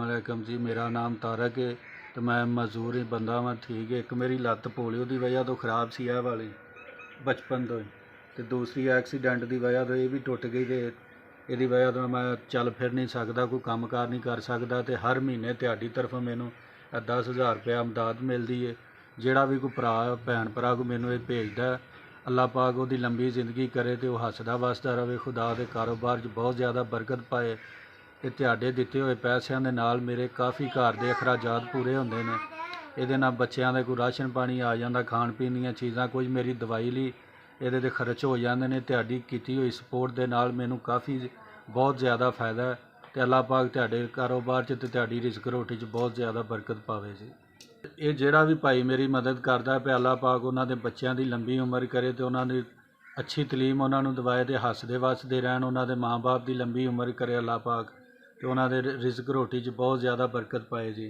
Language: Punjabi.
वालेकुम जी। मेरा नाम तारक है तो मैं मजदूर ही बंदा वा। ठीक है, एक मेरी लत्त पोलियो की वजह तो खराब सी है वाली बचपन तो, तो दूसरी एक्सीडेंट की वजह तो ये भी टुट गई। तो ये वजह तो मैं चल फिर नहीं सकता, कोई काम कार नहीं कर सकता। तो हर महीने ਤੁਹਾਡੀ तरफ मैनू 10,000 रुपया इमदाद मिलती है। ਜਿਹੜਾ भी कोई भरा भैन भरा को मैनू ये भेजता है, अल्लाह पाक उसकी लंबी जिंदगी करे तो हसदा वसदा रहे, खुदा के कारोबार च बहुत ज़्यादा बरकत पाए। ਇਹ ਤੁਹਾਡੇ ਦਿੱਤੇ ਹੋਏ ਪੈਸਿਆਂ ਦੇ ਨਾਲ ਮੇਰੇ ਕਾਫੀ ਘਰ ਦੇ ਅਖਰਾਜਾਤ ਪੂਰੇ ਹੁੰਦੇ ਨੇ। ਇਹਦੇ ਨਾਲ ਬੱਚਿਆਂ ਦੇ ਕੋਈ ਰਾਸ਼ਨ ਪਾਣੀ ਆ ਜਾਂਦਾ, ਖਾਣ ਪੀਣ ਦੀਆਂ ਚੀਜ਼ਾਂ, ਕੁਝ ਮੇਰੀ ਦਵਾਈ ਲਈ ਇਹਦੇ 'ਤੇ ਖਰਚ ਹੋ ਜਾਂਦੇ ਨੇ। ਤੁਹਾਡੀ ਕੀਤੀ ਹੋਈ ਸਪੋਰਟ ਦੇ ਨਾਲ ਮੈਨੂੰ ਕਾਫੀ ਬਹੁਤ ਜ਼ਿਆਦਾ ਫਾਇਦਾ ਹੈ ਅਤੇ ਅੱਲਾਹ ਪਾਕ ਤੁਹਾਡੇ ਕਾਰੋਬਾਰ 'ਚ ਅਤੇ ਤੁਹਾਡੀ ਰਿਜ਼ਕ ਰੋਟੀ 'ਚ ਬਹੁਤ ਜ਼ਿਆਦਾ ਬਰਕਤ ਪਾਵੇ ਜੀ। ਇਹ ਜਿਹੜਾ ਵੀ ਭਾਈ ਮੇਰੀ ਮਦਦ ਕਰਦਾ ਪਿਆ, ਅੱਲਾਹ ਪਾਕ ਉਹਨਾਂ ਦੇ ਬੱਚਿਆਂ ਦੀ ਲੰਬੀ ਉਮਰ ਕਰੇ ਅਤੇ ਉਹਨਾਂ ਦੀ ਅੱਛੀ ਤਲੀਮ ਉਹਨਾਂ ਨੂੰ ਦਵਾਏ ਅਤੇ ਹੱਸਦੇ ਵੱਸਦੇ ਰਹਿਣ। ਉਹਨਾਂ ਦੇ ਮਾਂ ਬਾਪ ਦੀ ਲੰਬੀ ਉਮਰ ਕਰੇ ਅੱਲਾਹ ਪਾਕ, तो उन्होंने रिज़्क रोटी च बहुत ज़्यादा बरकत पाए जी।